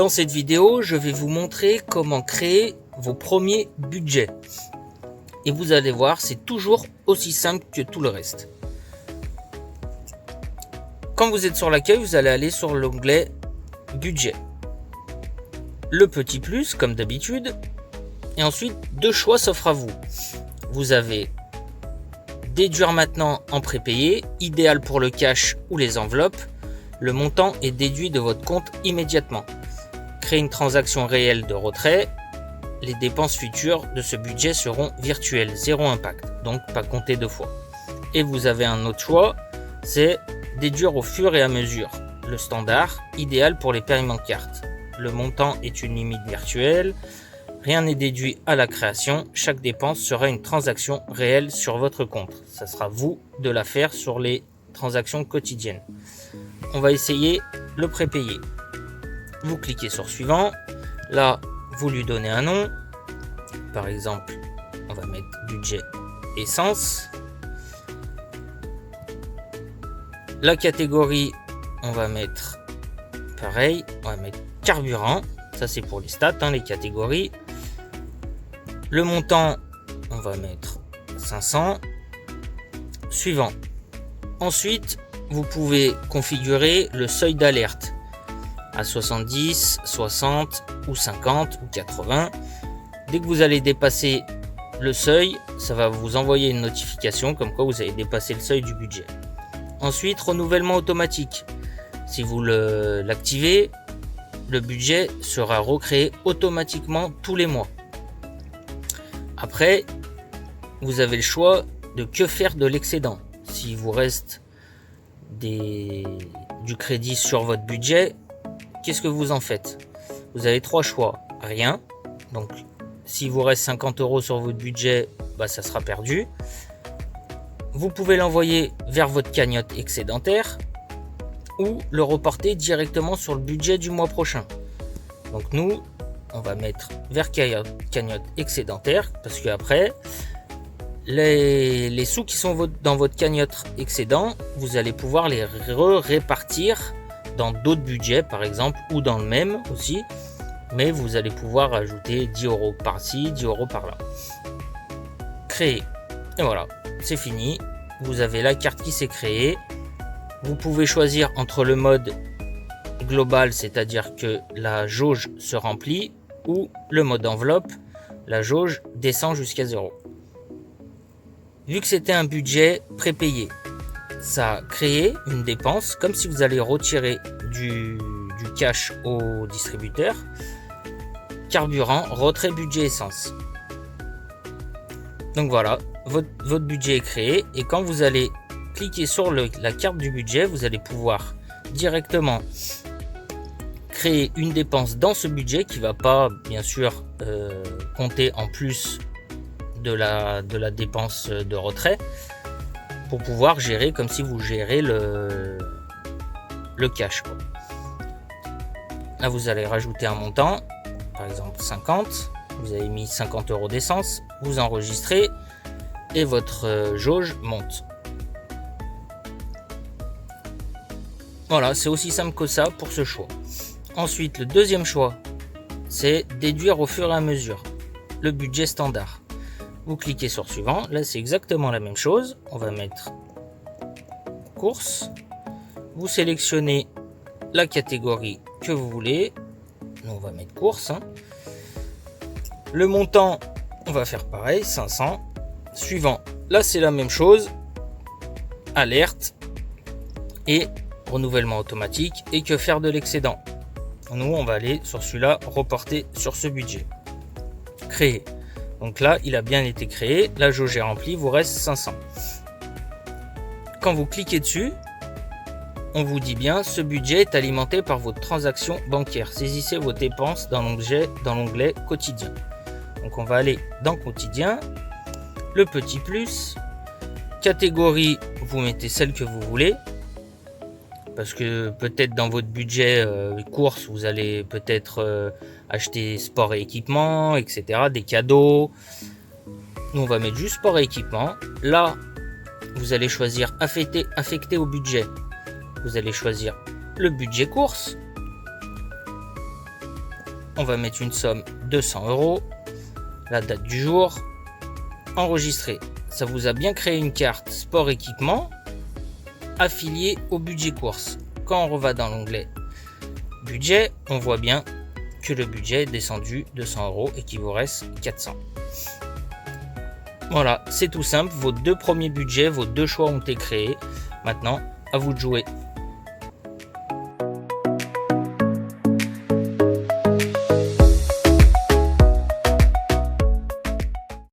Dans cette vidéo, je vais vous montrer comment créer vos premiers budgets. Et vous allez voir, c'est toujours aussi simple que tout le reste. Quand vous êtes sur l'accueil, vous allez aller sur l'onglet budget. Le petit plus, comme d'habitude. Et ensuite, deux choix s'offrent à vous. Vous avez déduire maintenant en prépayé, idéal pour le cash ou les enveloppes. Le montant est déduit de votre compte immédiatement. Créer une transaction réelle de retrait. Les dépenses futures de ce budget seront virtuelles, zéro impact, donc pas compté deux fois. Et vous avez un autre choix, c'est déduire au fur et à mesure. Le standard, idéal pour les paiements cartes. Le montant est une limite virtuelle. Rien n'est déduit à la création. Chaque dépense sera une transaction réelle sur votre compte. Ça sera vous de la faire sur les transactions quotidiennes. On va essayer le prépayé. Vous cliquez sur suivant. Là, vous lui donnez un nom. Par exemple, on va mettre budget essence. La catégorie, on va mettre pareil. On va mettre carburant. Ça, c'est pour les stats, les catégories. Le montant, on va mettre 500. Suivant. Ensuite, vous pouvez configurer le seuil d'alerte à 70, 60 ou 50 ou 80. Dès que vous allez dépasser le seuil, ça va vous envoyer une notification comme quoi vous avez dépassé le seuil du budget. Ensuite, renouvellement automatique. Si vous l'activez, le budget sera recréé automatiquement tous les mois. Après, vous avez le choix de que faire de l'excédent. S'il vous reste du crédit sur votre budget, qu'est-ce que vous en faites? Vous avez trois choix. Rien. Donc, s'il vous reste 50 € sur votre budget, ça sera perdu. Vous pouvez l'envoyer vers votre cagnotte excédentaire ou le reporter directement sur le budget du mois prochain. Donc nous, on va mettre vers cagnotte excédentaire parce que après, les sous qui sont dans votre cagnotte excédent, vous allez pouvoir les répartir dans d'autres budgets par exemple ou dans le même aussi. Mais vous allez pouvoir ajouter 10 € par-ci, 10 € par-là. Créer. Et voilà, c'est fini. Vous avez la carte qui s'est créée. Vous pouvez choisir entre le mode global, c'est-à-dire que la jauge se remplit, ou le mode enveloppe, la jauge descend jusqu'à 0. Vu que c'était un budget prépayé, ça a créé une dépense, comme si vous allez retirer du cash au distributeur. Carburant, retrait budget essence. Donc voilà, votre budget est créé et quand vous allez cliquer sur la carte du budget, vous allez pouvoir directement créer une dépense dans ce budget qui ne va pas bien sûr compter en plus de la dépense de retrait pour pouvoir gérer comme si vous gérez le cash. Là vous allez rajouter un montant. Par exemple 50, vous avez mis 50 € d'essence, vous enregistrez et votre jauge monte. Voilà, c'est aussi simple que ça pour ce choix. Ensuite, le deuxième choix, c'est déduire au fur et à mesure, le budget standard. Vous cliquez sur suivant, là c'est exactement la même chose, on va mettre course, vous sélectionnez la catégorie que vous voulez. Nous, on va mettre course. Le montant, on va faire pareil, 500. Suivant, là c'est la même chose. Alerte et renouvellement automatique et que faire de l'excédent. Nous, on va aller sur celui-là, reporter sur ce budget. Créer. Donc là, il a bien été créé. La jauge est remplie, vous reste 500. Quand vous cliquez dessus, on vous dit bien, ce budget est alimenté par votre transaction bancaire. Saisissez vos dépenses dans l'onglet quotidien. Donc on va aller dans quotidien, le petit plus, catégorie, vous mettez celle que vous voulez. Parce que peut-être dans votre budget course, vous allez peut-être acheter sport et équipement, etc. Des cadeaux. Nous on va mettre juste sport et équipement. Là, vous allez choisir affecter au budget. Vous allez choisir le budget course. On va mettre une somme 200 €, la date du jour, enregistrer. Ça vous a bien créé une carte sport équipement affiliée au budget course. Quand on va dans l'onglet budget, on voit bien que le budget est descendu 200 € et qu'il vous reste 400. Voilà, c'est tout simple. Vos deux premiers budgets, vos deux choix ont été créés. Maintenant, à vous de jouer.